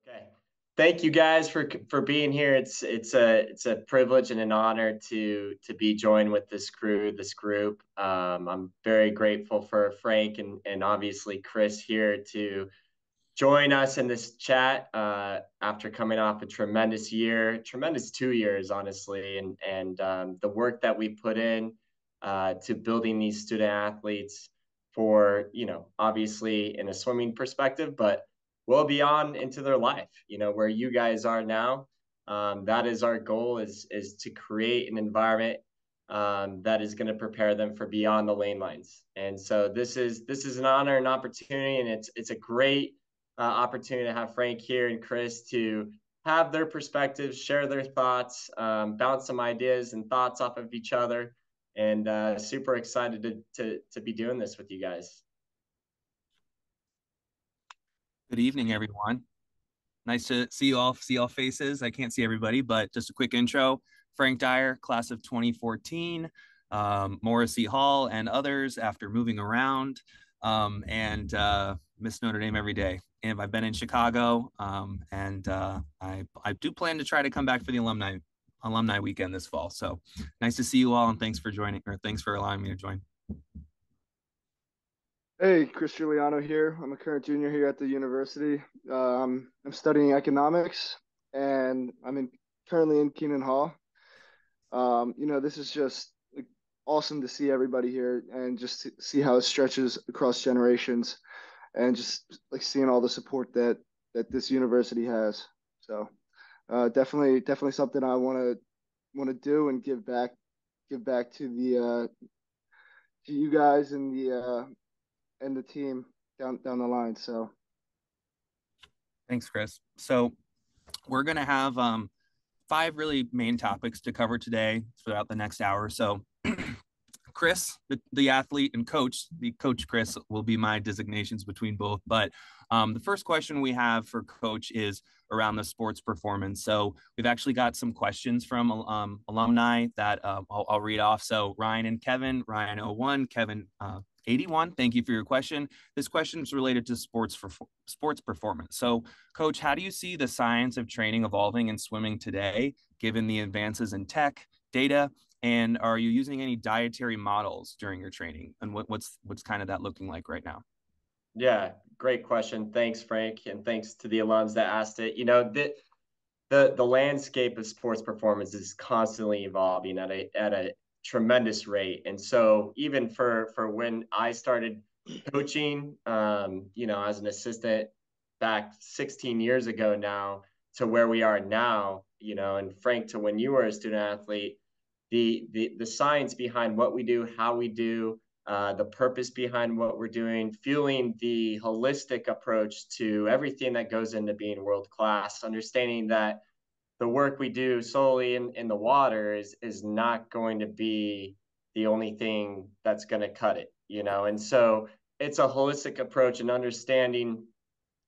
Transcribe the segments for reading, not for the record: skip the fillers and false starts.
Okay. Thank you guys for being here. It's a privilege and an honor to be joined with this crew, this group. I'm very grateful for Frank and obviously Chris here to join us in this chat after coming off a tremendous year, tremendous 2 years, honestly, and the work that we put in to building these student athletes for, obviously in a swimming perspective, but well beyond into their life, where you guys are now. That is our goal is to create an environment that is going to prepare them for beyond the lane lines. And so this is an honor and opportunity, and it's a great opportunity to have Frank here and Chris to have their perspectives, share their thoughts, bounce some ideas and thoughts off of each other, and super excited to be doing this with you guys. Good evening, everyone. Nice to see all faces. I can't see everybody, but just a quick intro. Frank Dyer, class of 2014, Morrissey Hall and others after moving around, and miss Notre Dame every day. And I've been in Chicago, and I do plan to try to come back for the alumni weekend this fall. So nice to see you all, and thanks for joining, or thanks for allowing me to join. Hey, Chris Guilliano here. I'm a current junior here at the university. I'm studying economics, and currently in Keenan Hall. This is just awesome to see everybody here and just to see how it stretches across generations, and just like seeing all the support that this university has. So definitely something I want to do and give back to the to you guys and the team down the line. So Thanks, Chris. So we're going to have 5 really main topics to cover today throughout the next hour. So Chris, the athlete, and the coach Chris will be my designations between both. But the first question we have for Coach is around the sports performance. So we've actually got some questions from alumni that I'll read off. So Ryan and Kevin, Ryan 01, Kevin 81. Thank you for your question. This question is related to sports performance. So, Coach, how do you see the science of training evolving in swimming today, given the advances in tech, data, and are you using any dietary models during your training? And what's kind of that looking like right now? Yeah, great question. Thanks, Frank, and thanks to the alums that asked it. The landscape of sports performance is constantly evolving at a tremendous rate. And so even for when I started coaching, as an assistant back 16 years ago now to where we are now, and Frank, to when you were a student athlete, the science behind what we do, how we do, the purpose behind what we're doing, fueling the holistic approach to everything that goes into being world class, understanding that the work we do solely in the water is not going to be the only thing that's going to cut it, and so it's a holistic approach and understanding,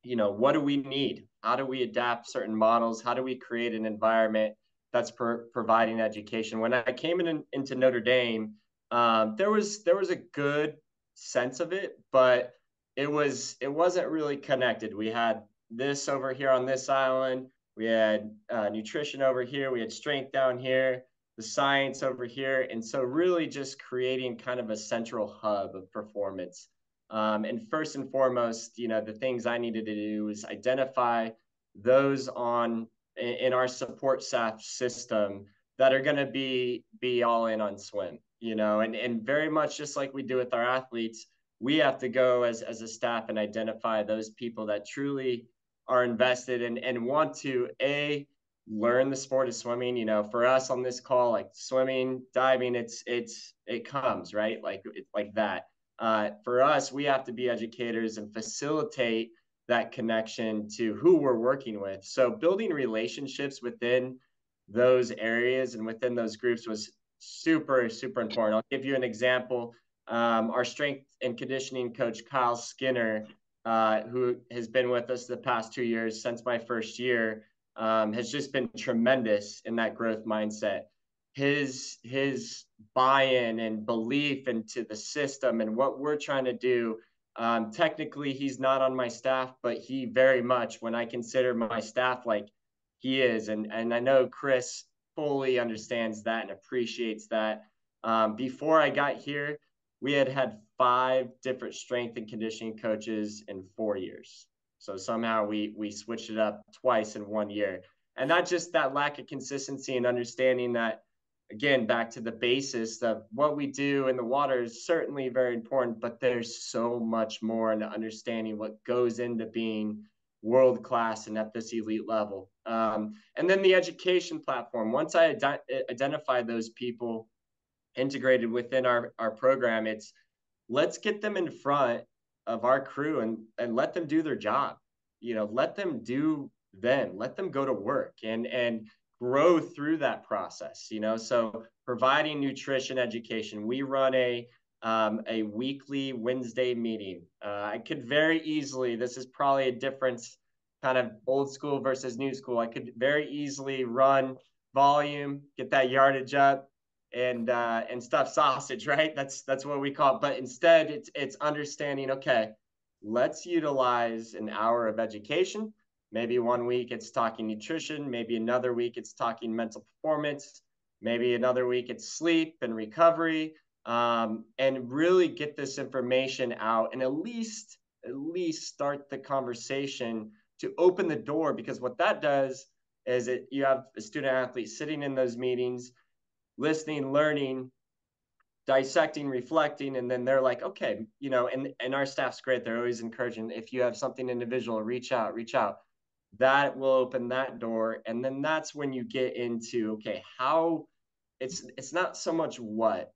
what do we need? How do we adapt certain models? How do we create an environment that's providing education? When I came into Notre Dame, there was a good sense of it, but it wasn't really connected. We had this over here on this island. We had nutrition over here. We had strength down here, the science over here. And so really just creating kind of a central hub of performance. And first and foremost, the things I needed to do was identify those in our support staff system that are going to be all in on swim, and very much just like we do with our athletes, we have to go as a staff and identify those people that truly are invested and want to learn the sport of swimming. For us on this call, like swimming, diving, it comes right like that. For us, we have to be educators and facilitate that connection to who we're working with. So building relationships within those areas and within those groups was super, super important. I'll give you an example. Our strength and conditioning coach, Kyle Skinner, who has been with us the past 2 years since my first year, has just been tremendous in that growth mindset. His buy-in and belief into the system and what we're trying to do Technically, he's not on my staff, but he very much, when I consider my staff, like he is. And I know Chris fully understands that and appreciates that. Before I got here, we had 5 different strength and conditioning coaches in 4 years. So somehow we switched it up twice in 1 year. And not just that lack of consistency and understanding that, again, back to the basis of what we do in the water is certainly very important, but there's so much more into understanding what goes into being world class and at this elite level. And then the education platform. Once I identified those people integrated within our program, it's let's get them in front of our crew and let them do their job. Let them do them, let them go to work and grow through that process. So providing nutrition education. We run a weekly Wednesday meeting. I could very easily, this is probably a difference, kind of old school versus new school. I could very easily run volume, get that yardage up, and stuff sausage, right? That's what we call it. But instead, it's understanding, okay, let's utilize an hour of education. Maybe 1 week it's talking nutrition, maybe another week it's talking mental performance, maybe another week it's sleep and recovery, and really get this information out and at least start the conversation to open the door. Because what that does is you have a student athlete sitting in those meetings, listening, learning, dissecting, reflecting, and then they're like, okay, and our staff's great. They're always encouraging, if you have something individual, reach out. That will open that door. And then that's when you get into, okay, how it's not so much what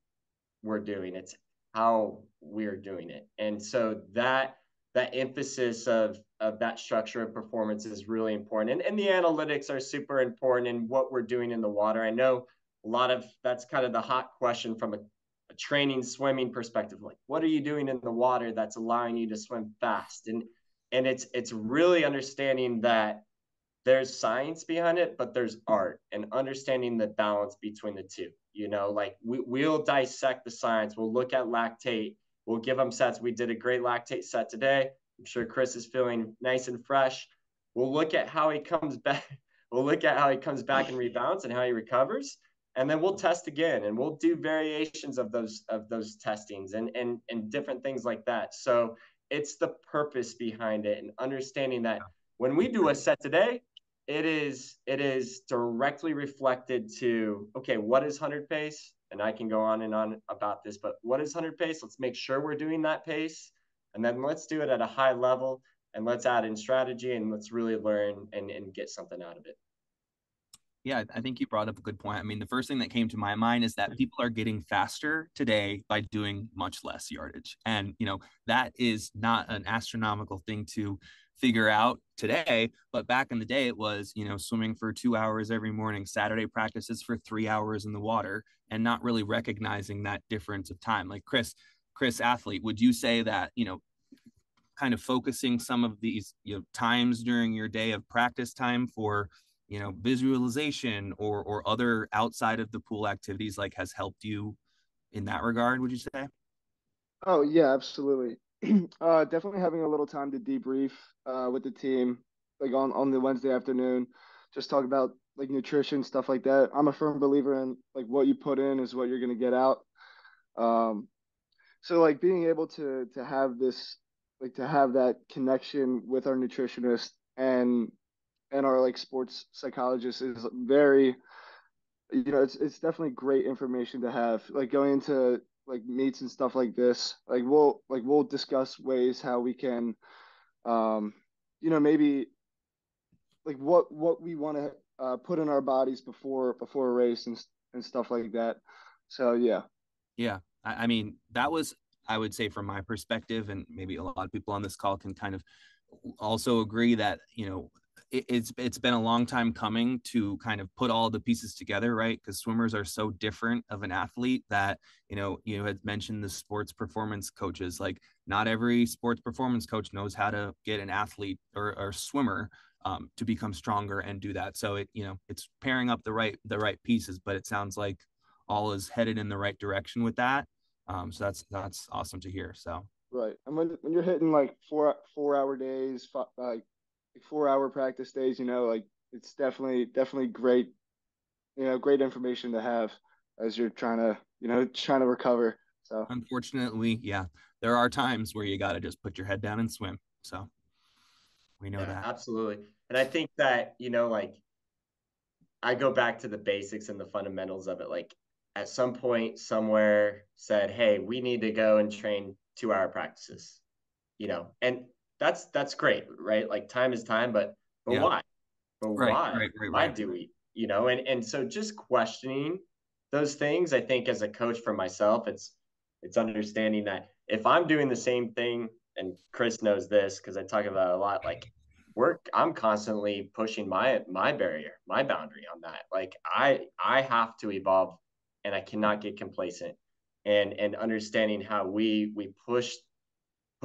we're doing, it's how we're doing it. And so that emphasis of that structure of performance is really important. And the analytics are super important in what we're doing in the water. I know a lot of that's kind of the hot question from a training swimming perspective. Like, what are you doing in the water that's allowing you to swim fast? And it's really understanding that there's science behind it, but there's art, and understanding the balance between the two. Like we'll dissect the science. We'll look at lactate. We'll give them sets. We did a great lactate set today. I'm sure Chris is feeling nice and fresh. We'll look at how he comes back. We'll look at how he comes back and rebounds and how he recovers. And then we'll test again, and we'll do variations of those testings and different things like that. So it's the purpose behind it and understanding that when we do a set today, it is directly reflected to, okay, what is 100 pace? And I can go on and on about this, but what is 100 pace? Let's make sure we're doing that pace. And then let's do it at a high level, and let's add in strategy, and let's really learn and get something out of it. Yeah, I think you brought up a good point. I mean, the first thing that came to my mind is that people are getting faster today by doing much less yardage. And, that is not an astronomical thing to figure out today, but back in the day it was, swimming for 2 hours every morning, Saturday practices for 3 hours in the water, and not really recognizing that difference of time. Like Chris athlete, would you say that, kind of focusing some of these, times during your day of practice time for, visualization or other outside of the pool activities, like, has helped you in that regard, would you say? Oh yeah, absolutely. Definitely having a little time to debrief with the team, like on the Wednesday afternoon, just talk about like nutrition, stuff like that. I'm a firm believer in like what you put in is what you're gonna get out. So like being able to have this, like to have that connection with our nutritionist and our like sports psychologist is very, it's definitely great information to have. Like going into like meets and stuff like this, like we'll discuss ways how we can, maybe like what we want to put in our bodies before a race and stuff like that. So yeah. Yeah, I mean, that was, I would say, from my perspective, and maybe a lot of people on this call can kind of also agree that, it's been a long time coming to kind of put all the pieces together, right? Because swimmers are so different of an athlete that, you had mentioned the sports performance coaches. Like, not every sports performance coach knows how to get an athlete or swimmer to become stronger and do that. So it's pairing up the right pieces, but it sounds like all is headed in the right direction with that. So that's awesome to hear. So Right. And when you're hitting like 4 hour days, like 4 hour practice days, like it's definitely great, great information to have as you're trying to recover. So Unfortunately, yeah, there are times where you got to just put your head down and swim. So we know Yeah, that. absolutely. And I think that, like I go back to the basics and the fundamentals of it. Like at some point, somewhere said, "Hey, we need to go and train 2 hour practices," and that's great, right? Like time is time, but Yeah. why? But Right. why? Right. Right. Why Right. do we? And so just questioning those things, I think as a coach for myself, it's understanding that if I'm doing the same thing, and Chris knows this because I talk about it a lot, like I'm constantly pushing my barrier, my boundary on that. Like I have to evolve and I cannot get complacent. And understanding how we push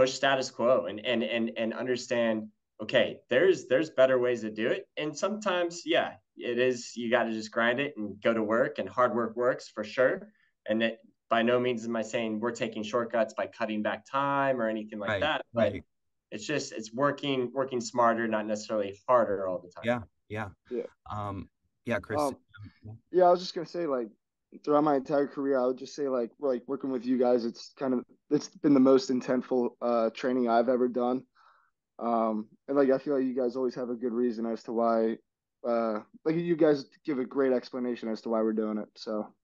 status quo and understand, okay, there's better ways to do it. And sometimes, yeah, it is, you got to just grind it and go to work, and hard work works for sure. And that, by no means am I saying we're taking shortcuts by cutting back time or anything like Right. that, but Right. it's working smarter, not necessarily harder all the time. Yeah. Yeah. yeah. Yeah, Chris. Um, yeah, I was just gonna say like throughout my entire career, I would just say like working with you guys, it's been the most intentful training I've ever done. And like I feel like you guys always have a good reason as to why like you guys give a great explanation as to why we're doing it. So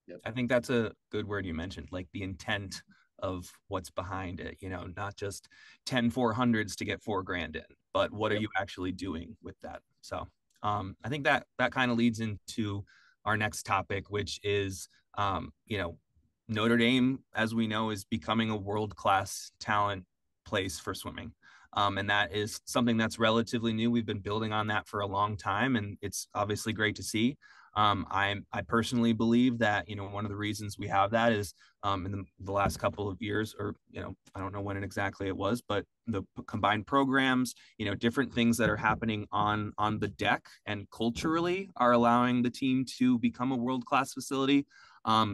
Yep. I think that's a good word you mentioned, like the intent of what's behind it, not just 10 400s to get $4,000 in, but what are Yep. you actually doing with that? So I think that kind of leads into our next topic, which is, Notre Dame, as we know, is becoming a world-class talent place for swimming. And that is something that's relatively new. We've been building on that for a long time, and it's obviously great to see. I personally believe that one of the reasons we have that is in the last couple of years, or I don't know when exactly it was, but the combined programs, different things that are happening on the deck and culturally are allowing the team to become a world-class facility.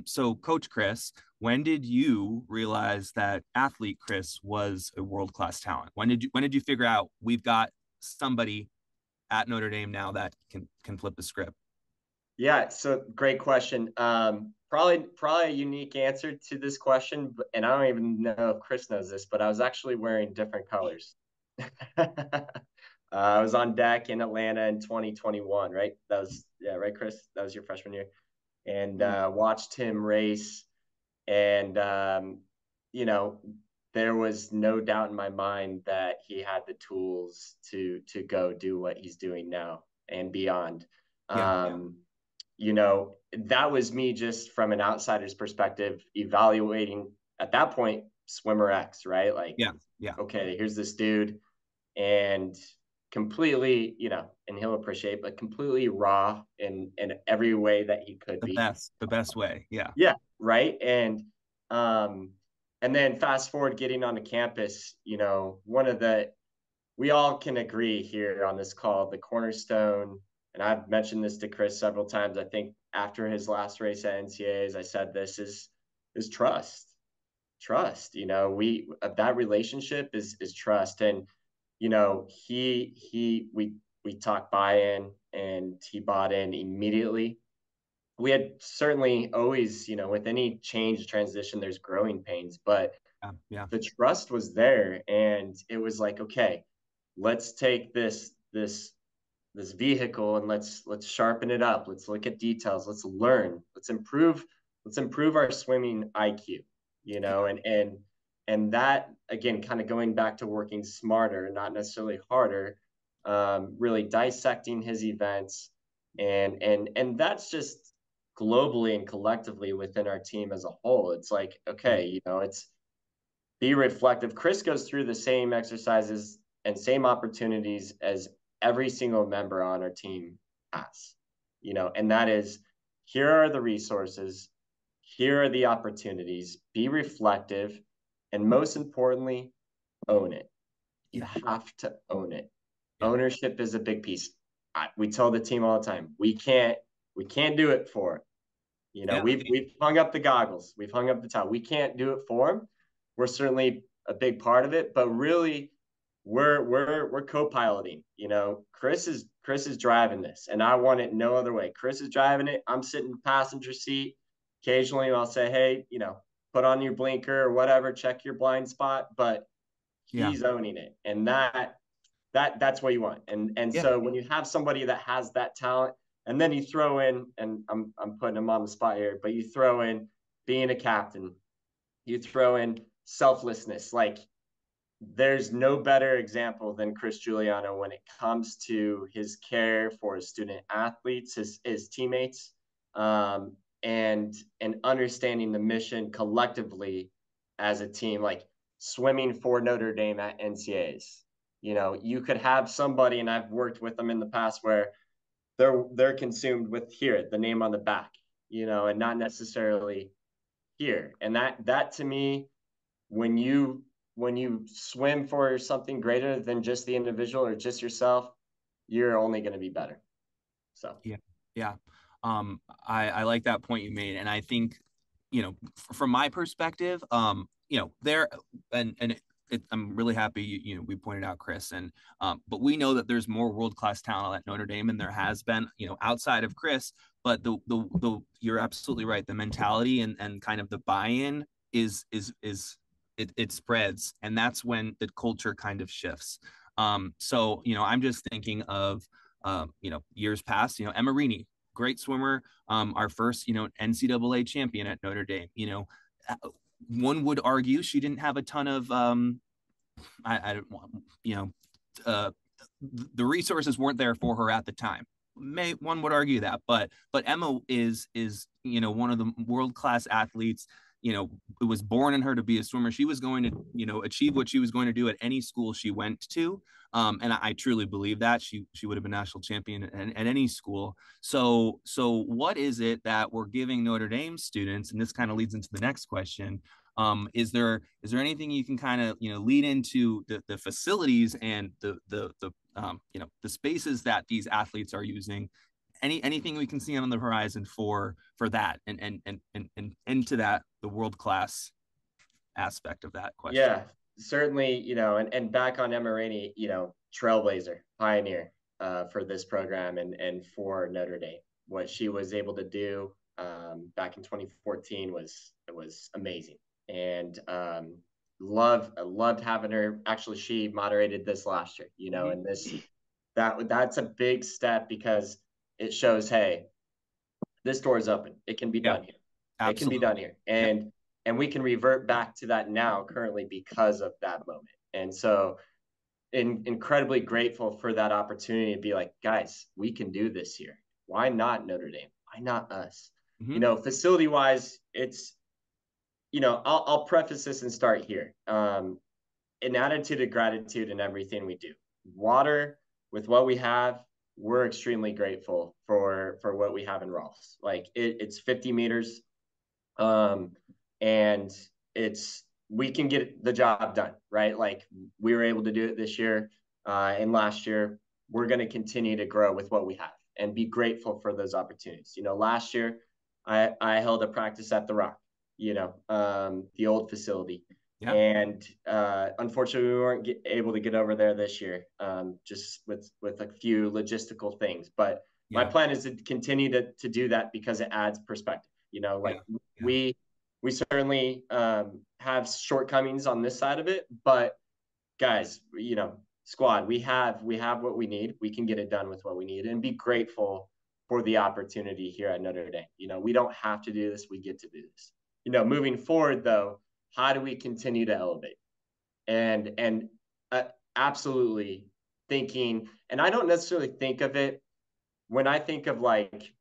So, Coach Chris, when did you realize that athlete Chris was a world-class talent? When did you figure out we've got somebody at Notre Dame now that can flip the script? Yeah, so great question. Probably a unique answer to this question, and I don't even know if Chris knows this, but I was actually wearing different colors. I was on deck in Atlanta in 2021, right? Yeah, right, Chris? That was your freshman year. And watched him race. And, you know, there was no doubt in my mind that he had the tools to go do what he's doing now and beyond. Yeah. That was me just from an outsider's perspective, evaluating at that point swimmer X, right? Like, Yeah. Yeah. okay, here's this dude, and completely, and he'll appreciate, but completely raw in every way that he could be. The best way. Yeah. Yeah, right. Um, and then fast forward getting onto campus, we all can agree here on this call, the cornerstone, and I've mentioned this to Chris several times. I think after his last race at NCAAs, I said this is trust. Trust. That relationship is trust. And we talked buy-in, and he bought in immediately. We had certainly always, with any change transition, there's growing pains, but Yeah. the trust was there, and it was like, okay, let's take this vehicle and let's sharpen it up. Let's look at details. Let's learn. Let's improve our swimming IQ. And that, again, kind of going back to working smarter, not necessarily harder. Really dissecting his events, and that's just globally and collectively within our team as a whole. It's like, okay, it's be reflective. Chris goes through the same exercises and same opportunities as every single member on our team has, and that is, here are the resources, here are the opportunities, be reflective, and most importantly, own it. You have to own it. Yeah. Ownership is a big piece. We tell the team all the time, we can't do it for it. We've hung up the goggles, we've hung up the towel. We can't do it for them. We're certainly a big part of it, but really we're co-piloting. You know, Chris is driving this, and I want it no other way. Chris is driving it. I'm sitting in the passenger seat. Occasionally I'll say, hey, you know, put on your blinker or whatever, check your blind spot, but he's owning it. And that's what you want. And so when you have somebody that has that talent, and then you throw in, and I'm putting him on the spot here, but you throw in being a captain, you throw in selflessness. Like, there's no better example than Chris Guilliano when it comes to his care for his student athletes, his teammates, and understanding the mission collectively as a team, like swimming for Notre Dame at NCAAs. You know, you could have somebody, and I've worked with them in the past, where they're consumed with here, the name on the back, you know, and not necessarily here. And that to me, when you swim for something greater than just the individual or just yourself, you're only going to be better. So yeah. I like that point you made, and I think, you know, from my perspective, you know, there and I'm really happy you know we pointed out Chris, and but we know that there's more world-class talent at Notre Dame, and there has been, you know, outside of Chris. But the you're absolutely right. The mentality and kind of the buy-in is it spreads, and that's when the culture kind of shifts. So, you know, I'm just thinking of, you know, years past, you know, Emma Rini, great swimmer, our first, you know, NCAA champion at Notre Dame. You know, one would argue she didn't have a ton of, I don't want, you know, the resources weren't there for her at the time. One would argue that, but Emma is you know, one of the world-class athletes. You know, it was born in her to be a swimmer. She was going to, you know, achieve what she was going to do at any school she went to. And I truly believe that she would have been national champion at any school. So what is it that we're giving Notre Dame students? And this kind of leads into the next question. Is there anything you can kind of, you know, lead into the facilities and the you know, the spaces that these athletes are using? Anything we can see on the horizon for that and into that, the world-class aspect of that question? Yeah, certainly, you know, and back on Emma Rainey, you know, trailblazer, pioneer for this program and for Notre Dame. What she was able to do back in 2014 was amazing. And loved having her. Actually, she moderated this last year, you know, and that's a big step, because it shows, hey, this door is open. It can be done here. Absolutely. It can be done here. And we can revert back to that now currently because of that moment. And so incredibly grateful for that opportunity to be like, guys, we can do this here. Why not Notre Dame? Why not us? You know, facility wise, it's, you know, I'll preface this and start here. An attitude of gratitude in everything we do. Water, with what we have, we're extremely grateful for what we have in Rolfs. Like it's 50 meters, and we can get the job done, right? Like we were able to do it this year, and last year. We're going to continue to grow with what we have and be grateful for those opportunities. You know, last year I held a practice at the Rock, you know, the old facility. Yeah. And unfortunately, we weren't able to get over there this year, just with a few logistical things. But my plan is to continue to do that, because it adds perspective. You know, like we certainly have shortcomings on this side of it, but guys, you know, squad, we have what we need. We can get it done with what we need, and be grateful for the opportunity here at Notre Dame. You know, we don't have to do this; we get to do this. You know, moving forward though, how do we continue to elevate? And absolutely thinking, and I don't necessarily think of it when I think of like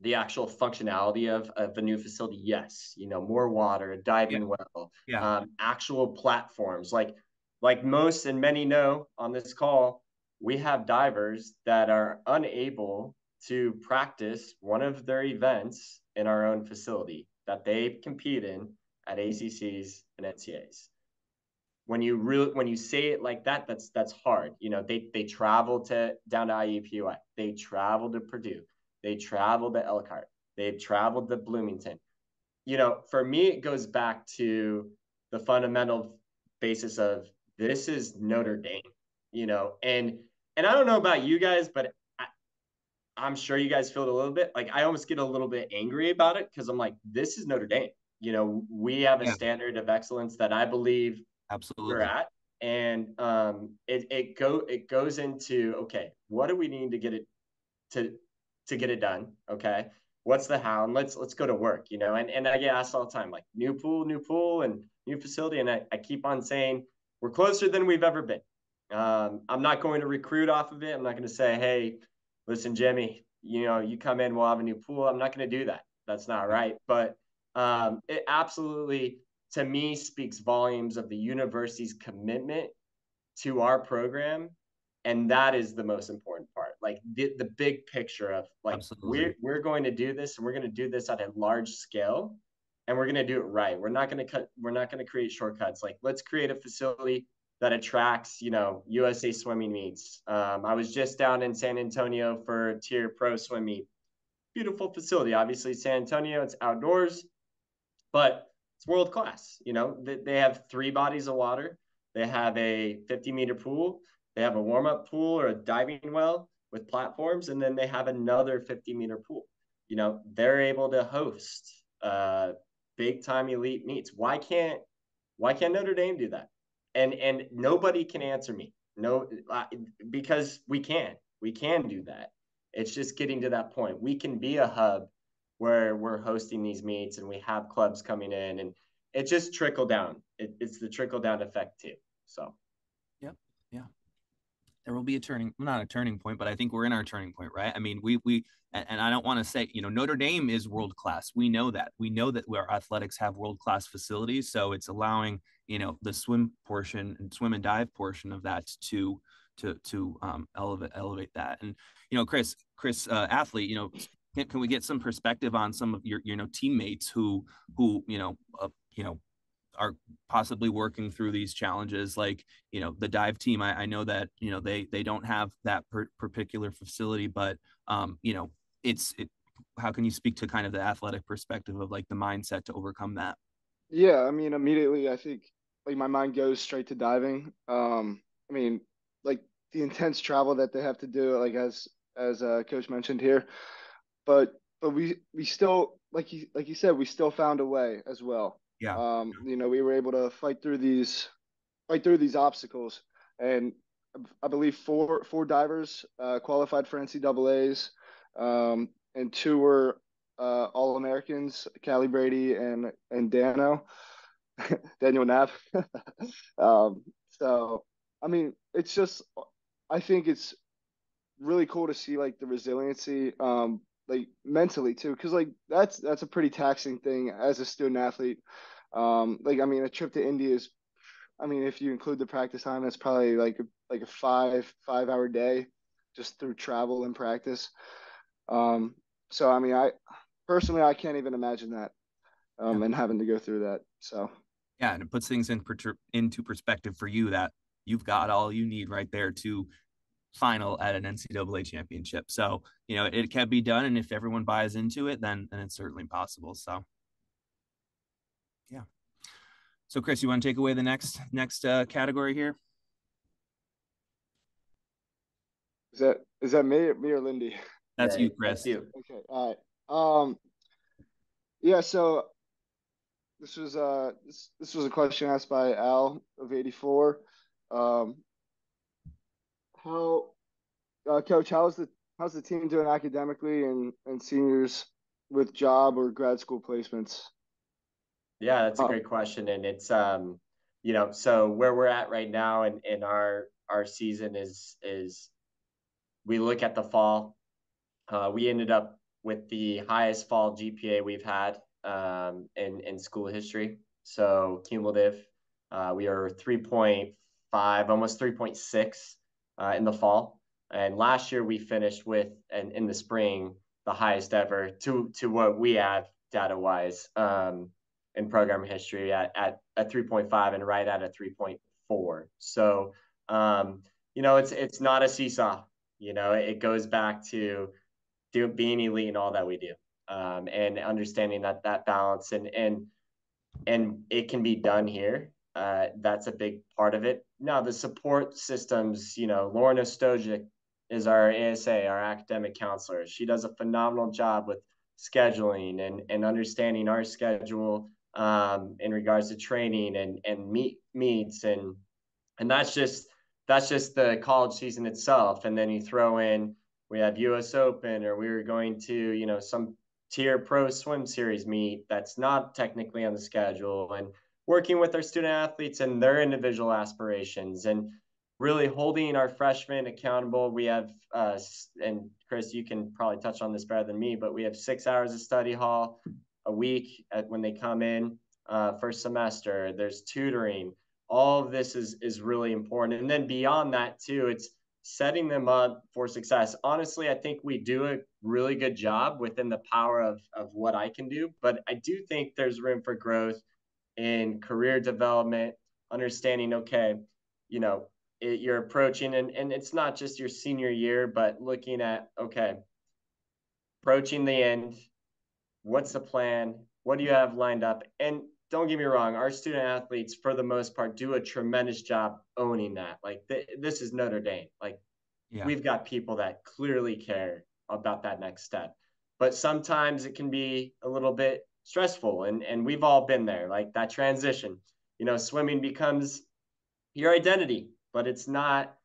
the actual functionality of the new facility. Yes, you know, more water, a diving well, actual platforms. Like most and many know on this call, we have divers that are unable to practice one of their events in our own facility that they compete in at ACCs and NCAAs. When you say it like that, that's hard. You know, they travel down to IUPUI, they travel to Purdue, they travel to Elkhart, they've traveled to Bloomington. You know, for me, it goes back to the fundamental basis of this is Notre Dame, and I don't know about you guys, but I'm sure you guys feel it a little bit. Like I almost get a little bit angry about it because I'm like, this is Notre Dame. We have a standard of excellence that I believe we're Absolutely. at, and it goes into, okay, what do we need to get it to get it done? Okay, what's the how? And let's go to work. And I get asked all the time, like new pool, and new facility, and I keep on saying we're closer than we've ever been. I'm not going to recruit off of it. I'm not going to say, hey, listen, Jimmy, you come in, we'll have a new pool. I'm not going to do that. That's not right. But it absolutely, to me, speaks volumes of the university's commitment to our program. And that is the most important part. Like the big picture of like, Absolutely. we're going to do this, and we're going to do this at a large scale, and we're going to do it right. We're not going to create shortcuts. Like, let's create a facility that attracts, USA swimming meets. I was just down in San Antonio for a tier pro swim meet. Beautiful facility. Obviously, San Antonio, it's outdoors, but it's world class. They have 3 bodies of water. They have a 50-meter pool. They have a warm-up pool or a diving well with platforms, and then they have another 50-meter pool. They're able to host big-time elite meets. Why can't Notre Dame do that? And nobody can answer me. No, because we can do that. It's just getting to that point. We can be a hub where we're hosting these meets, and we have clubs coming in, and it just trickle down. It's the trickle down effect too. So, yep, yeah. There will be not a turning point, but I think we're in our turning point, right? I mean, and I don't want to say, Notre Dame is world class. We know that. We know that our athletics have world class facilities, so it's allowing the swim and dive portion of that to elevate that. And Chris, athlete, can we get some perspective on some of your teammates who are possibly working through these challenges, like the dive team? I know that they don't have that particular facility, but how can you speak to kind of the athletic perspective of like the mindset to overcome that? Yeah, I mean, immediately I think like my mind goes straight to diving. I mean, like the intense travel that they have to do, like as coach mentioned here, but we still, like you said, we still found a way as well. Yeah. We were able to fight through these obstacles, and I believe four divers qualified for NCAA's, and 2 were All Americans, Callie Brady and Daniel Knapp. um, so I mean, it's just, I think it's really cool to see like the resiliency, like mentally too, because like that's a pretty taxing thing as a student athlete. Like I mean, a trip to India is, I mean, if you include the practice time, that's probably like a 5 hour day just through travel and practice. Um, so I mean, I personally I can't even imagine that, Yeah. and having to go through that. So Yeah, and it puts things into perspective for you that you've got all you need right there to final at an NCAA championship. So, it can be done. And if everyone buys into it, then it's certainly possible. So, yeah. So, Chris, you want to take away the next category here? is that me or Lindy? That's you, Chris. That's you. Okay, all right. Yeah. So this was a question asked by Al of 84. Um, how Coach, how's the team doing academically and seniors with job or grad school placements? Yeah, that's a great question. And it's so where we're at right now in our season is we look at the fall. We ended up with the highest fall GPA we've had in school history. So cumulative, we are 3.5, almost 3.6 in the fall. And last year we finished with, and in the spring, the highest ever to what we have data wise in program history at 3.5 and right at a 3.4. So it's not a seesaw. It goes back to being elite in all that we do, and understanding that balance, and it can be done here. That's a big part of it. Now, the support systems, Lorna Stojic is our ASA, our academic counselor. She does a phenomenal job with scheduling and understanding our schedule in regards to training and meets and that's just the college season itself. And then you throw in, we have US Open, or we were going to, some tier pro swim series meet that's not technically on the schedule, and working with our student athletes and their individual aspirations, and really holding our freshmen accountable. We have, and Chris, you can probably touch on this better than me, but we have 6 hours of study hall a week when they come in first semester. There's tutoring. All of this is really important. And then beyond that too, it's setting them up for success. Honestly, I think we do a really good job within the power of what I can do, but I do think there's room for growth in career development, understanding, okay, you're approaching, and it's not just your senior year, but looking at, okay, approaching the end, what's the plan? What do you have lined up? And don't get me wrong, our student athletes, for the most part, do a tremendous job owning that. Like, this is Notre Dame. Like, we've got people that clearly care about that next step. But sometimes it can be a little bit stressful, and we've all been there, like that transition. Swimming becomes your identity, but it's not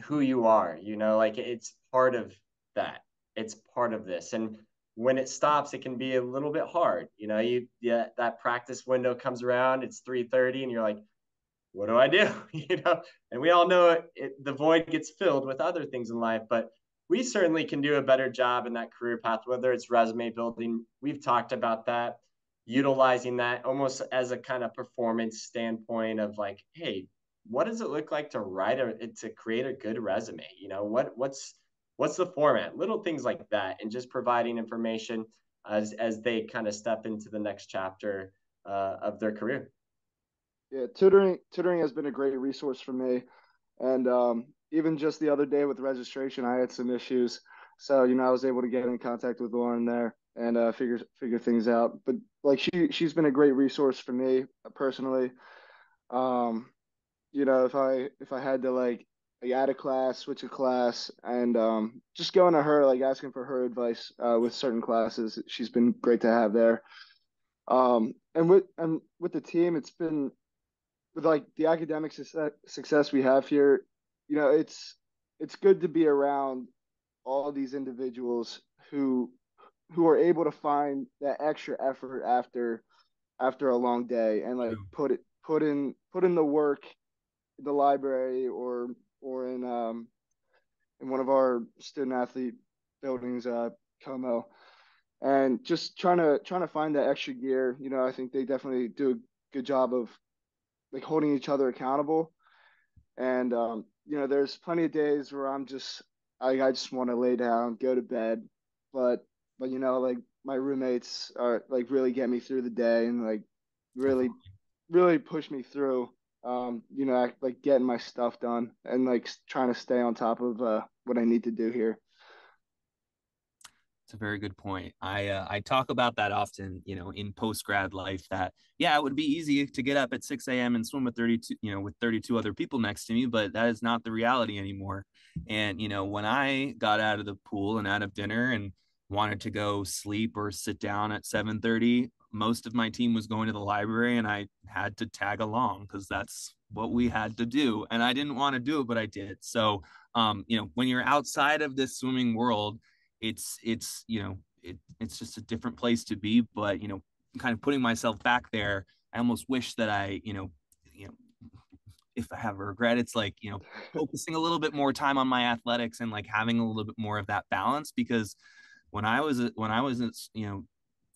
who you are, like it's part of that. It's part of this. And when it stops, it can be a little bit hard. That practice window comes around, it's 3:30, and you're like, what do I do? And we all know the void gets filled with other things in life, but we certainly can do a better job in that career path, whether it's resume building. We've talked about that, utilizing that almost as a kind of performance standpoint of like, hey, what does it look like to create a good resume? What's the format? Little things like that, and just providing information as they kind of step into the next chapter of their career. Yeah, tutoring has been a great resource for me, and even just the other day with registration, I had some issues, so I was able to get in contact with Lauren there and figure things out. But like she's been a great resource for me personally. If I had to like add a class, switch a class, and just going to her, like asking for her advice with certain classes, she's been great to have there. And with the team, it's been with like the academic success we have here. It's good to be around all these individuals who are able to find that extra effort after a long day and like put in the work in the library or in one of our student athlete buildings, Como, and just trying to find that extra gear. I think they definitely do a good job of like holding each other accountable. And there's plenty of days where I just want to lay down, go to bed, but like my roommates are like really get me through the day and like really push me through. Like getting my stuff done and like trying to stay on top of what I need to do here. It's a very good point. I talk about that often, in post grad life, that it would be easy to get up at 6 a.m. and swim with 32, with 32 other people next to me, but that is not the reality anymore. And when I got out of the pool and out of dinner and wanted to go sleep or sit down at 7:30, most of my team was going to the library, and I had to tag along because that's what we had to do. And I didn't want to do it, but I did. So, when you're outside of this swimming world, it's just a different place to be. But kind of putting myself back there, I almost wish that I if I have a regret, it's like focusing a little bit more time on my athletics and like having a little bit more of that balance. Because when I was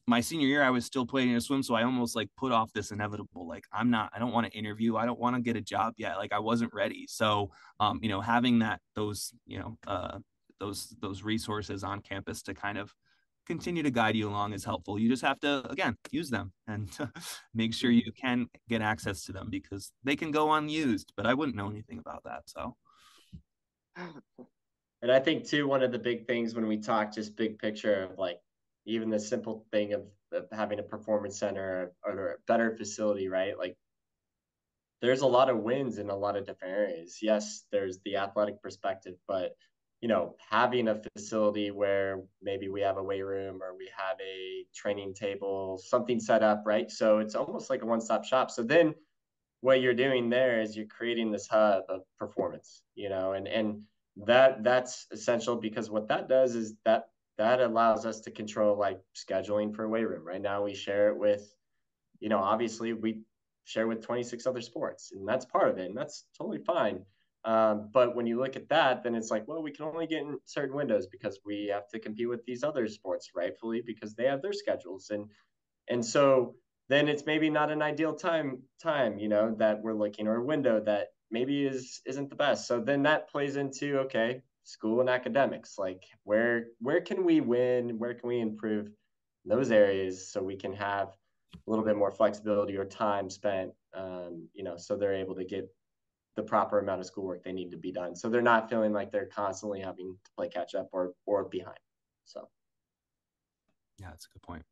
my senior year, I was still playing in a swim, so I almost like put off this inevitable, like I don't want to interview, I don't want to get a job yet, like I wasn't ready. So having those resources on campus to kind of continue to guide you along is helpful. You just have to, again, use them and make sure you can get access to them, because they can go unused, but I wouldn't know anything about that. So. And I think too, one of the big things when we talk just big picture of like even the simple thing of having a performance center or a better facility, right? Like there's a lot of wins in a lot of different areas. Yes, there's the athletic perspective, but having a facility where maybe we have a weight room or we have a training table, something set up, right? So it's almost like a one-stop shop. So then what you're doing there is you're creating this hub of performance, and that's essential, because what that does is that allows us to control like scheduling for a weight room. Right now we share it with, obviously we share with 26 other sports, and that's part of it, and that's totally fine. But when you look at that, then it's like, well, we can only get in certain windows because we have to compete with these other sports, rightfully, because they have their schedules. And so then it's maybe not an ideal time, that we're looking, or a window that maybe isn't the best. So then that plays into, okay, school and academics, like where can we win? Where can we improve those areas so we can have a little bit more flexibility or time spent, so they're able to get the proper amount of schoolwork they need to be done. So they're not feeling like they're constantly having to play catch up or behind. So. Yeah, that's a good point.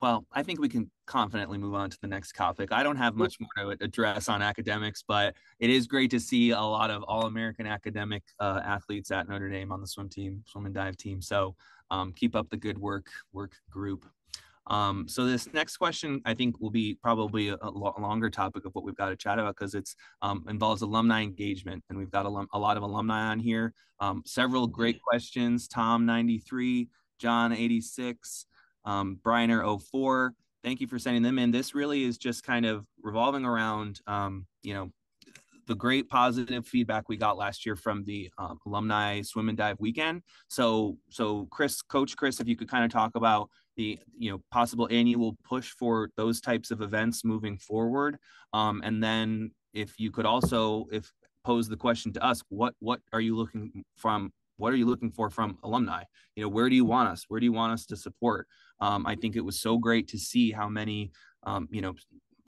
Well, I think we can confidently move on to the next topic. I don't have much more to address on academics, but it is great to see a lot of All-American academic athletes at Notre Dame on the swim and dive team. So keep up the good work group. So this next question, I think, will be probably a longer topic of what we've got to chat about, because it's involves alumni engagement, and we've got a lot of alumni on here. Several great questions. Tom 93, John 86. Briner 04. Thank you for sending them in. This really is just kind of revolving around, the great positive feedback we got last year from the alumni swim and dive weekend. So Coach Chris, if you could kind of talk about the possible annual push for those types of events moving forward, and then if you could also pose the question to us, what are you looking for from alumni? Where do you want us? Where do you want us to support? I think it was so great to see how many,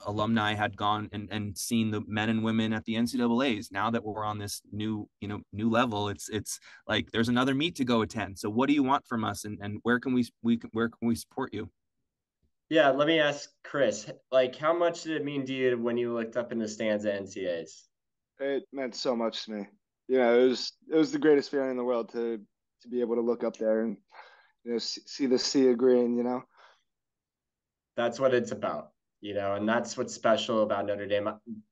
alumni had gone and seen the men and women at the NCAAs. Now that we're on this new level, it's like there's another meet to go attend. So what do you want from us, and where can we support you? Yeah, let me ask Chris, like, how much did it mean to you when you looked up in the stands at NCAAs? It meant so much to me. It was the greatest feeling in the world to be able to look up there and see the sea of green. That's what it's about, and that's what's special about Notre Dame.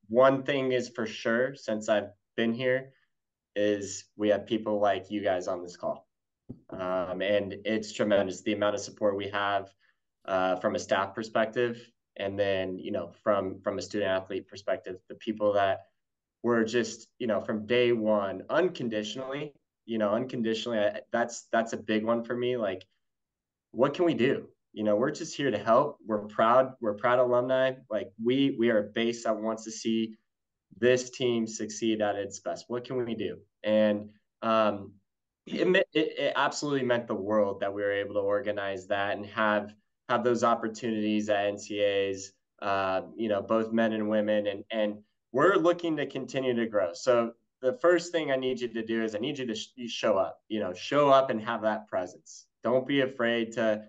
One thing is for sure, since I've been here, is we have people like you guys on this call. And it's tremendous, the amount of support we have from a staff perspective, and then, from a student athlete perspective, the people that were just, from day one, unconditionally, that's a big one for me. Like, what can we do? We're just here to help. We're proud alumni. Like, we are a base that wants to see this team succeed at its best. What can we do? And it absolutely meant the world that we were able to organize that and have those opportunities at NCAs, both men and women, and we're looking to continue to grow. So the first thing I need you to do is I need you to show up, show up and have that presence. Don't be afraid to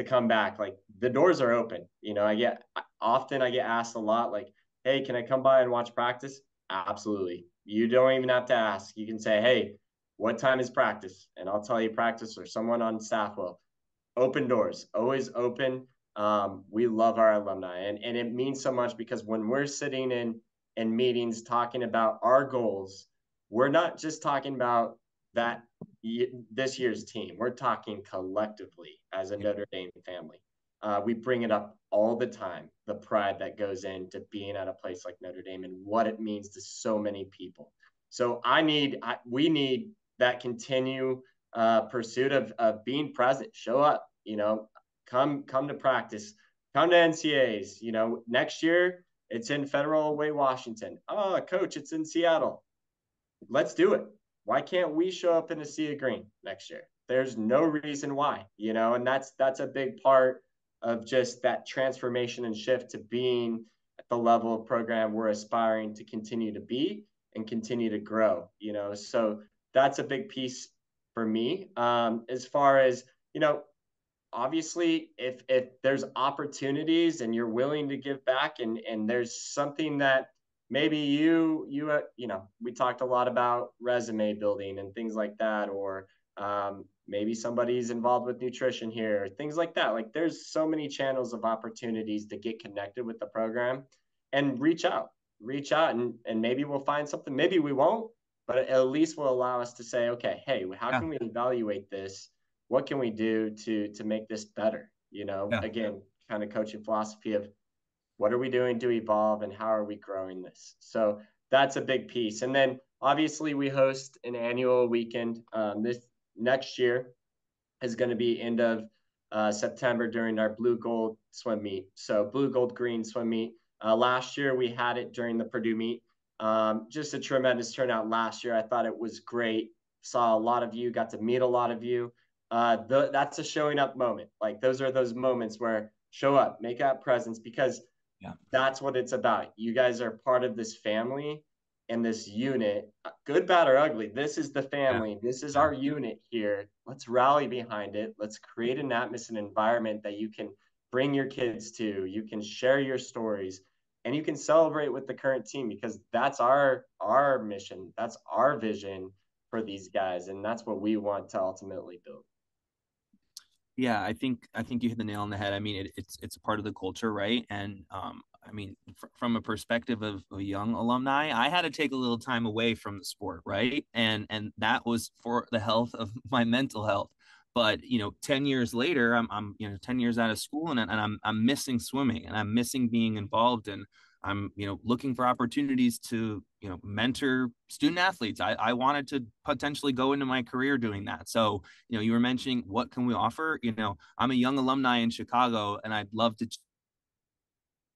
come back. Like, the doors are open. I get asked a lot, like, hey, can I come by and watch practice? Absolutely. You don't even have to ask. You can say, hey, what time is practice? And I'll tell you practice, or someone on staff will. Open doors, always open. We love our alumni, and it means so much, because when we're sitting in meetings talking about our goals, we're not just talking about this year's team. We're talking collectively as a Notre Dame family. We bring it up all the time, the pride that goes into being at a place like Notre Dame and what it means to so many people. So we need that continue pursuit of being present. Show up, come to practice, come to NCAs. Next year it's in Federal Way, Washington. Oh, coach, it's in Seattle. Let's do it. Why can't we show up in a sea of green next year? There's no reason why, and that's a big part of just that transformation and shift to being at the level of program we're aspiring to continue to be and continue to grow, so that's a big piece for me. As far as, obviously, if there's opportunities and you're willing to give back, and there's something that maybe we talked a lot about resume building and things like that, or maybe somebody's involved with nutrition here, things like that. Like, there's so many channels of opportunities to get connected with the program, and reach out, and maybe we'll find something, maybe we won't, but at least will allow us to say, okay, hey, how can we evaluate this? What can we do to make this better? Again, kind of coaching philosophy of what are we doing to evolve, and how are we growing this? So that's a big piece. And then obviously we host an annual weekend. This next year is going to be end of September during our blue gold swim meet. So blue gold green swim meet. Last year we had it during the Purdue meet. Just a tremendous turnout last year. I thought it was great. Saw a lot of you, got to meet a lot of you. That's a showing up moment. Like, those are those moments where show up, make that presence, because that's what it's about. You guys are part of this family and this unit, good, bad, or ugly. This is the family. This is our unit here. Let's rally behind it. Let's create an atmosphere, an environment that you can bring your kids to. You can share your stories, and you can celebrate with the current team, because that's our mission. That's our vision for these guys, and that's what we want to ultimately build. Yeah, I think you hit the nail on the head. I mean, it's a part of the culture, right? And I mean, from a perspective of a young alumni, I had to take a little time away from the sport, right? And that was for the health of my mental health. But 10 years later, I'm 10 years out of school, and I'm missing swimming, and I'm missing being involved, and I'm looking for opportunities to mentor student athletes. I wanted to potentially go into my career doing that. So you were mentioning, what can we offer? I'm a young alumni in Chicago, and I'd love to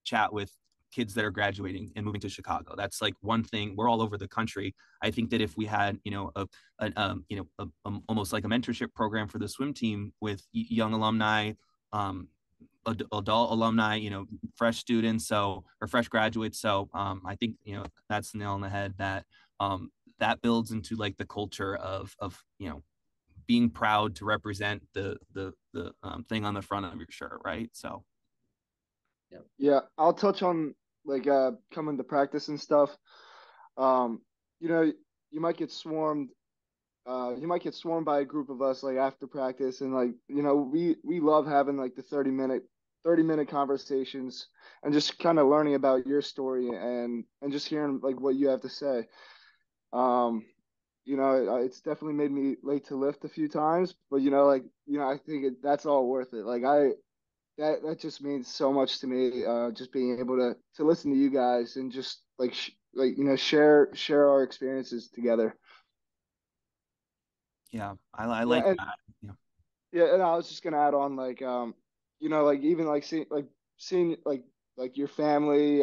chat with kids that are graduating and moving to Chicago. That's like one thing. We're all over the country. I think that if we had almost like a mentorship program for the swim team with young alumni, adult alumni, fresh students, or fresh graduates. So I think that's the nail on the head, that that builds into like the culture of being proud to represent the thing on the front of your shirt, right? So yeah, I'll touch on like coming to practice and stuff. You might get swarmed. You might get swarmed by a group of us like after practice, and like we love having like the 30-minute conversations, and just kind of learning about your story, and just hearing like what you have to say. It's definitely made me late to lift a few times, but I think that's all worth it. Like that just means so much to me. Just being able to listen to you guys, and just share our experiences together. Yeah, I like that. Yeah. Yeah, and I was just gonna add on like even like seeing like your family.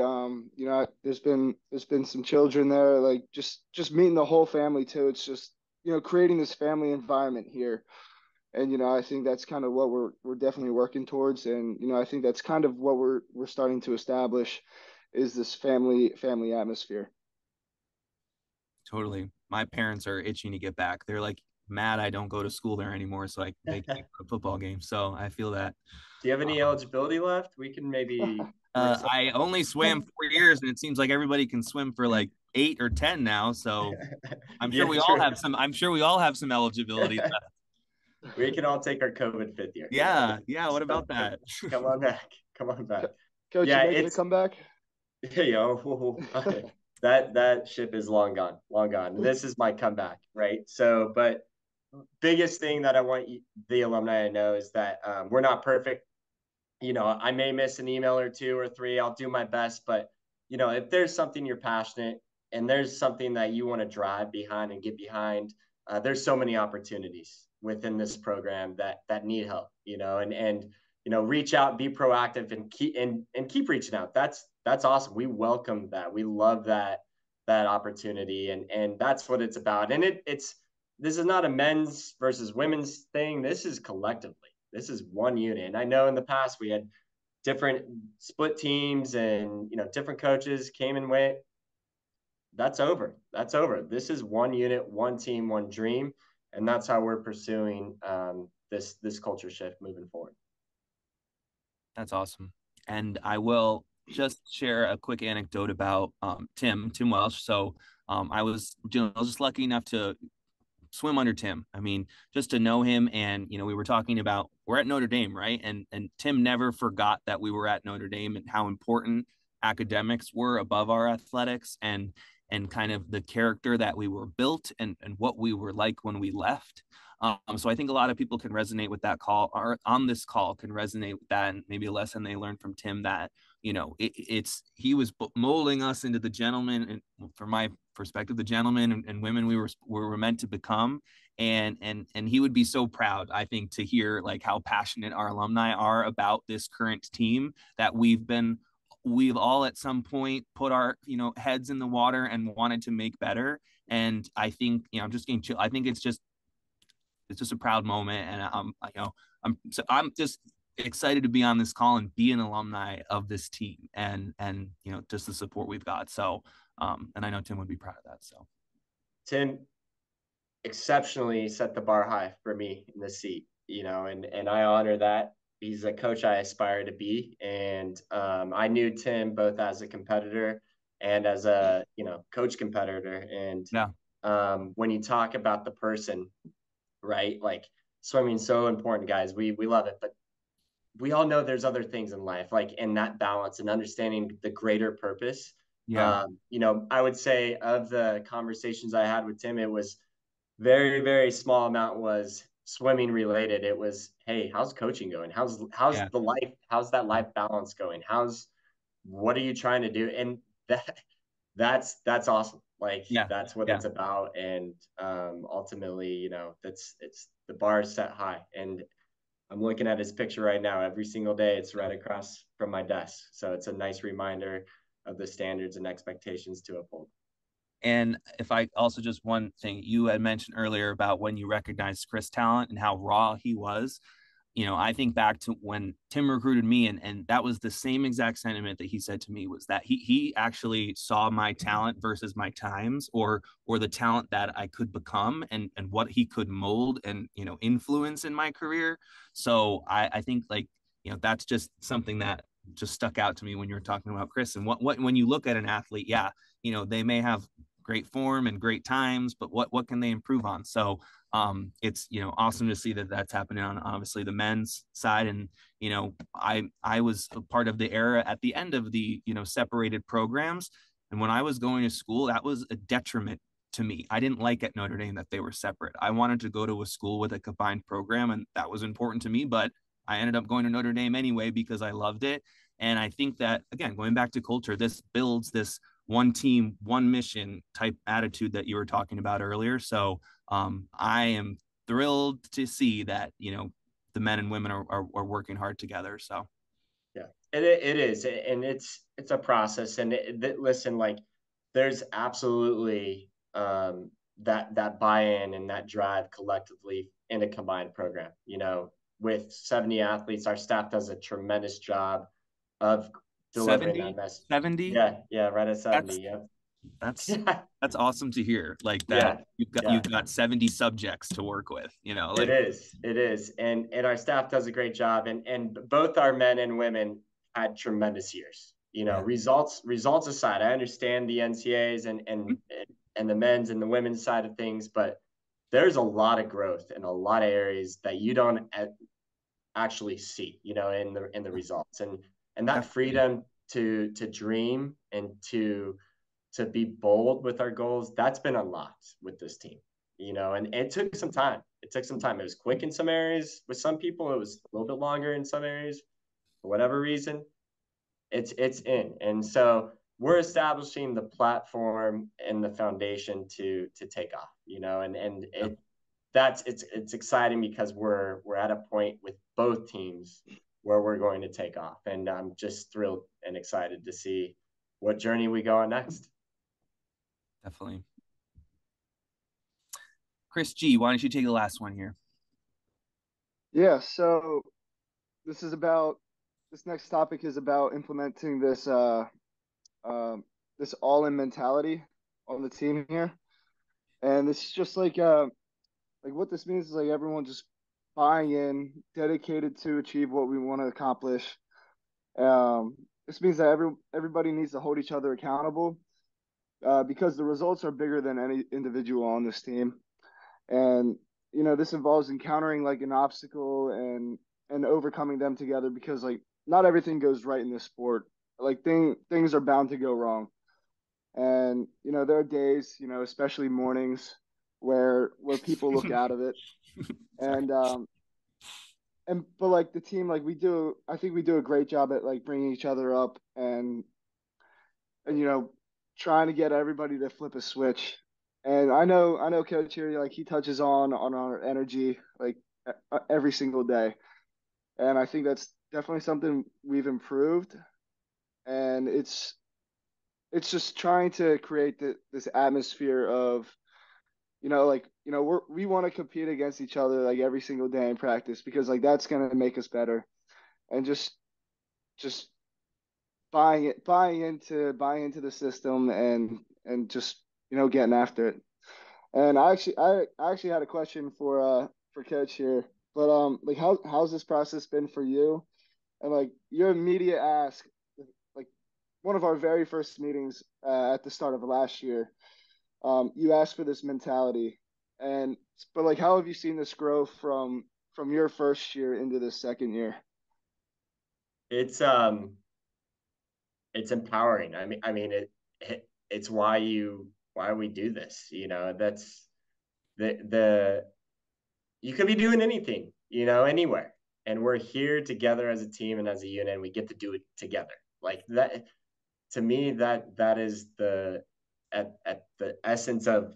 There's been some children there. Like just meeting the whole family too. It's just creating this family environment here, and I think that's kind of what we're definitely working towards, and I think that's kind of what we're starting to establish, is this family atmosphere. Totally. My parents are itching to get back. They're like mad I don't go to school there anymore, so they can't go to football games. So I feel that. Do you have any eligibility left? We can maybe. I only swam 4 years, and it seems like everybody can swim for like 8 or 10 now. So I'm sure we all have some. I'm sure we all have some eligibility left. We can all take our COVID fifth year. Yeah. What about that? Come on back. Coach, yeah, you making a comeback? That ship is long gone. This is my comeback, right? So, but biggest thing that I want the alumni to know is that we're not perfect. I may miss an email or 2 or 3. I'll do my best, but if there's something you're passionate, and there's something that you want to drive behind and get behind, there's so many opportunities within this program that need help. And reach out, be proactive, and keep reaching out. That's awesome. We welcome that. We love that opportunity, and that's what it's about. And this is not a men's versus women's thing. This is collectively. This is one unit. And I know in the past we had different split teams, and different coaches came and went. That's over. This is one unit, one team, one dream, and that's how we're pursuing this culture shift moving forward. That's awesome. And I will just share a quick anecdote about Tim Welsh. So I was just lucky enough to swim under Tim. I mean, just to know him, and we were talking about, we're at Notre Dame, right? And Tim never forgot that we were at Notre Dame and how important academics were above our athletics, and kind of the character that we were built, and what we were like when we left. So I think a lot of people can resonate with that call, or on this call can resonate with that, and maybe a lesson they learned from Tim, that he was molding us into the gentleman, and from my perspective, the gentlemen and women we were meant to become. And he would be so proud, I think, to hear like how passionate our alumni are about this current team that we've all at some point put our heads in the water and wanted to make better. And I think I'm just getting chill. I think it's just a proud moment, and I'm just excited to be on this call and be an alumni of this team, and just the support we've got. So and I know Tim would be proud of that. So Tim exceptionally set the bar high for me in the seat, and I honor that. He's a coach I aspire to be. And I knew Tim both as a competitor and as a, coach competitor. And yeah, when you talk about the person, right, like swimming's so important, guys. We love it, but we all know there's other things in life, like in that balance and understanding the greater purpose. yeah, I would say of the conversations I had with Tim, it was very, very small amount was swimming related. It was, hey, how's coaching going? How's yeah, how's that life balance going? What are you trying to do? And that's awesome. Like yeah, that's what yeah. it's about. And ultimately, it's the bar is set high. And I'm looking at his picture right now. Every single day, it's right across from my desk. So it's a nice reminder of the standards and expectations to uphold. And if I also, just one thing you had mentioned earlier about when you recognized Chris' talent and how raw he was, I think back to when Tim recruited me, and that was the same exact sentiment that he said to me, was that he actually saw my talent versus my times, or the talent that I could become, and what he could mold and influence in my career. So I think, like, that's just something that just stuck out to me when you were talking about Chris. And what when you look at an athlete, yeah, they may have great form and great times, but what can they improve on? So it's awesome to see that that's happening on obviously the men's side. And I was a part of the era at the end of the separated programs, and when I was going to school, that was a detriment to me. I didn't like at Notre Dame that they were separate. I wanted to go to a school with a combined program, and that was important to me, but I ended up going to Notre Dame anyway because I loved it. And I think that, again, going back to culture, this builds this one team, one mission type attitude that you were talking about earlier. So I am thrilled to see that, the men and women are working hard together. So yeah, it is. And it's a process. And listen, like there's absolutely that buy-in and that drive collectively in a combined program. With 70 athletes, our staff does a tremendous job of delivering that 70, message. 70. Yeah, right at 70. That's Yeah. that's awesome to hear. Like that Yeah. you've got 70 subjects to work with, It like is. It is. And our staff does a great job. And both our men and women had tremendous years. yeah. Results aside, I understand the NCAAs and the men's and the women's side of things, but there's a lot of growth in a lot of areas that you don't actually see, in the results. And that freedom to dream and to be bold with our goals, that's been unlocked with this team. And it took some time. It was quick in some areas. With some people, it was a little bit longer in some areas. For whatever reason, it's in. And so we're establishing the platform and the foundation to take off, and it's exciting because we're at a point with both teams where we're going to take off. And I'm just thrilled and excited to see what journey we go on next. Definitely. Chris G, why don't you take the last one here? Yeah, so this next topic is about implementing this this all-in mentality on the team here. And this is just like what this means is like everyone just buying in, dedicated to achieve what we want to accomplish. This means that everybody needs to hold each other accountable, because the results are bigger than any individual on this team. And this involves encountering like an obstacle and overcoming them together, because like not everything goes right in this sport. Like things are bound to go wrong. And there are days, especially mornings, where people look out of it. And but like the team, like I think we do a great job at like bringing each other up and trying to get everybody to flip a switch. And I know Coach here, like he touches on our energy like every single day. And I think that's definitely something we've improved. And it's just trying to create this atmosphere of, we want to compete against each other like every single day in practice, because like that's going to make us better. And just buying into the system and just getting after it. And I actually had a question for Coach here, but like how's this process been for you? And like your immediate ask, like one of our very first meetings at the start of last year, you asked for this mentality, and but like how have you seen this grow from your first year into the second year? It's it's empowering. I mean it's why we do this. That's the you could be doing anything, anywhere. And we're here together as a team and as a unit, and we get to do it together. Like that, to me, that is at the essence of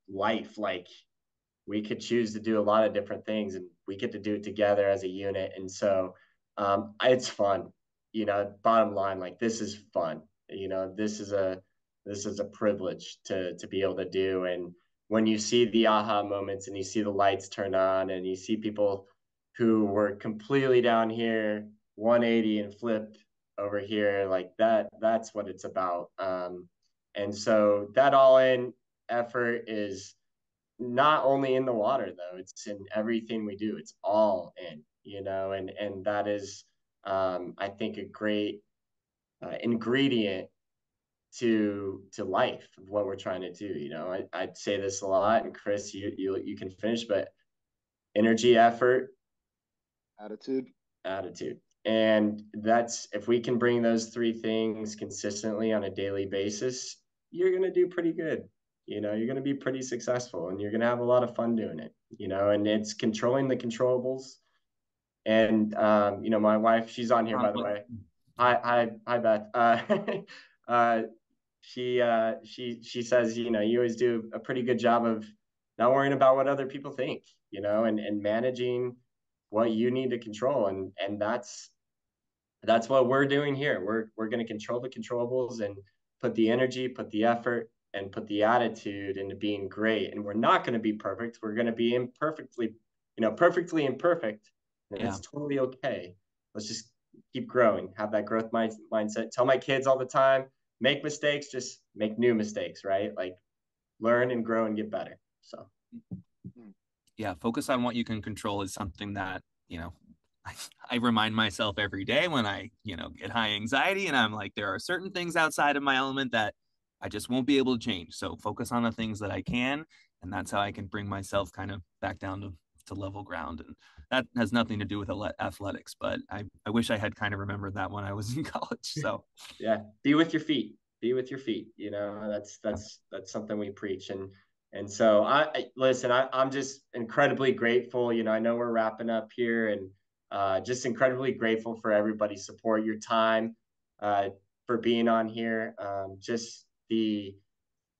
life. Like we could choose to do a lot of different things, and we get to do it together as a unit. And so it's fun. Bottom line, like this is fun. This is a privilege to be able to do. And when you see the aha moments and you see the lights turn on and you see people who were completely down here 180 and flip over here, like that's what it's about. And so that all in effort is not only in the water though, it's in everything we do. It's all in, and that is I think a great ingredient to life of what we're trying to do. I'd say this a lot, and Chris, you can finish, but energy, effort, attitude. And that's, if we can bring those three things consistently on a daily basis, you're going to do pretty good. You're going to be pretty successful, and you're going to have a lot of fun doing it, and it's controlling the controllables. And my wife, she's on here, by the way. Hi, Beth. She says, you always do a pretty good job of not worrying about what other people think, and managing what you need to control. And that's what we're doing here. We're going to control the controllables and put the energy, put the effort, and put the attitude into being great. And we're not going to be perfect. We're going to be perfectly imperfect. And it's totally okay. Let's just keep growing, have that growth mindset. Tell my kids all the time, make mistakes, just make new mistakes, right? Like learn and grow and get better. So yeah, focus on what you can control is something that, I remind myself every day when I, get high anxiety, and I'm like, there are certain things outside of my element that I just won't be able to change. So focus on the things that I can, and that's how I can bring myself kind of back down to level ground. And that has nothing to do with athletics, but I wish I had kind of remembered that when I was in college. So yeah, be with your feet. That's something we preach. And so listen, I'm just incredibly grateful. I know we're wrapping up here, and just incredibly grateful for everybody's support, your time, for being on here. Just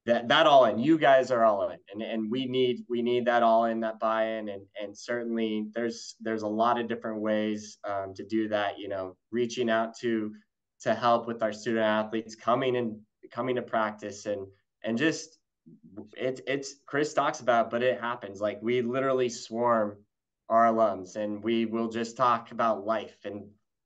that all in, you guys are all in, and we need that all in, that buy-in, and certainly there's a lot of different ways to do that. Reaching out to help with our student athletes coming to practice, and just it's Chris talks about, but it happens. Like we literally swarm our alums, and we will just talk about life, and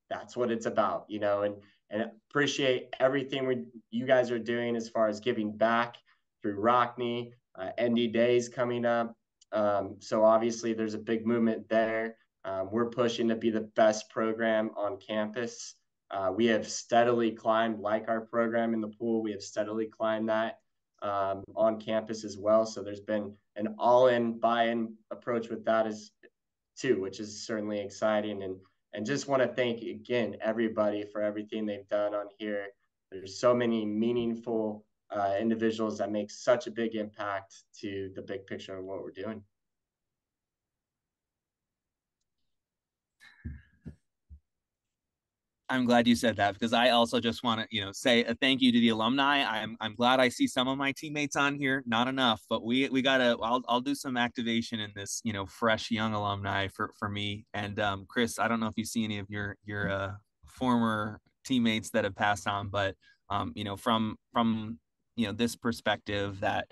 that's what it's about, and appreciate everything you guys are doing as far as giving back through Rockney, ND Days coming up. So obviously there's a big movement there. We're pushing to be the best program on campus. We have steadily climbed, like our program in the pool, we have steadily climbed that on campus as well. So there's been an all-in buy-in approach with that as too, which is certainly exciting. And just want to thank again everybody for everything they've done on here. There's so many meaningful individuals that make such a big impact to the big picture of what we're doing. I'm glad you said that, because I also just want to, say a thank you to the alumni. I'm glad I see some of my teammates on here, not enough, but we gotta. I'll do some activation in this, fresh young alumni for me. And Chris, I don't know if you see any of your former teammates that have passed on, but from this perspective that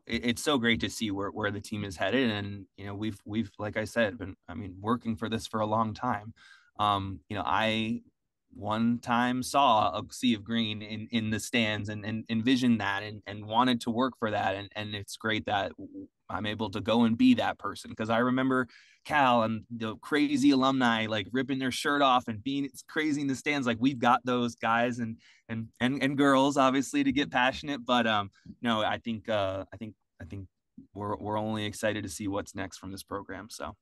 it's so great to see where the team is headed, and we've like I said been working for this for a long time. I one time saw a sea of green in the stands and envisioned that and wanted to work for that. And it's great that I'm able to go and be that person, because I remember Cal and the crazy alumni like ripping their shirt off and being crazy in the stands. Like, we've got those guys and girls obviously to get passionate, but no, I think we're only excited to see what's next from this program. So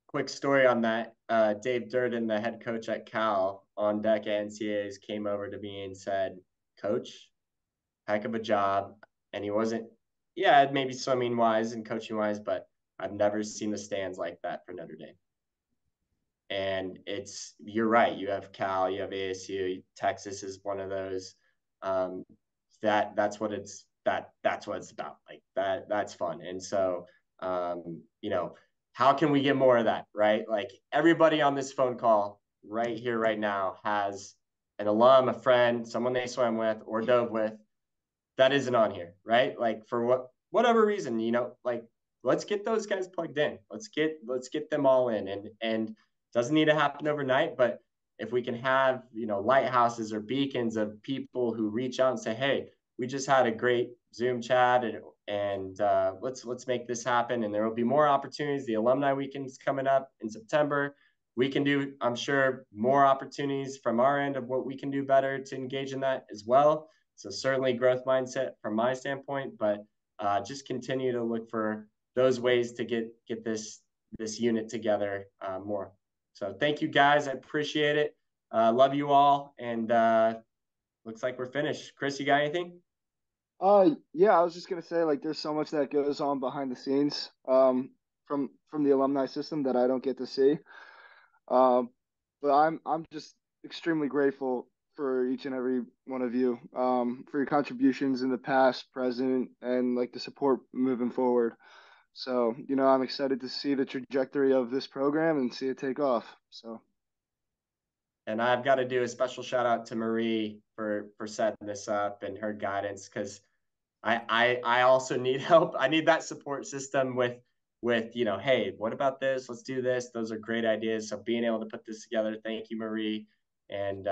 quick story on that. Dave Durden, the head coach at Cal, on deck at NCAAs, came over to me and said, "Coach, heck of a job." And he wasn't, maybe swimming wise and coaching wise, but I've never seen the stands like that for Notre Dame. And you're right. You have Cal, you have ASU, Texas is one of those. That's what it's about. Like that's fun. And so, how can we get more of that, right? Like, everybody on this phone call right here, right now, has an alum, a friend, someone they swam with or dove with that isn't on here, right? Like, for whatever reason, like, let's get those guys plugged in. Let's get them all in, and doesn't need to happen overnight, but if we can have, lighthouses or beacons of people who reach out and say, "Hey, we just had a great Zoom chat, and let's make this happen." And there will be more opportunities. The alumni weekend is coming up in September. We can do, I'm sure, more opportunities from our end of what we can do better to engage in that as well. So certainly growth mindset from my standpoint, but just continue to look for those ways to get this unit together more. So thank you guys. I appreciate it. Love you all. And looks like we're finished. Chris, you got anything? Yeah, I was just gonna say, like, there's so much that goes on behind the scenes from the alumni system that I don't get to see. But I'm just extremely grateful for each and every one of you for your contributions in the past, present, and like the support moving forward. So, I'm excited to see the trajectory of this program and see it take off. So, and I've got to do a special shout out to Marie for setting this up and her guidance, because I also need help. I need that support system with hey, what about this? Let's do this. Those are great ideas. So being able to put this together, thank you, Marie. And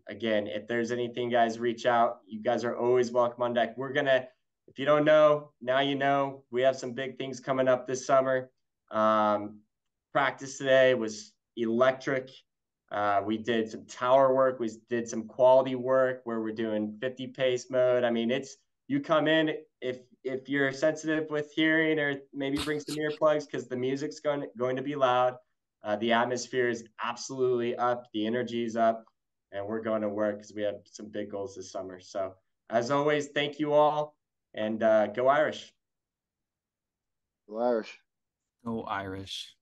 again, if there's anything, guys, reach out. You guys are always welcome on deck. If you don't know, now you know. We have some big things coming up this summer. Practice today was electric. We did some tower work. We did some quality work where we're doing 50 pace mode. I mean, you come in, if you're sensitive with hearing, or maybe bring some earplugs, because the music's going to be loud. The atmosphere is absolutely up. The energy is up, and we're going to work because we have some big goals this summer. So as always, thank you all, and go Irish. go Irish. go Irish.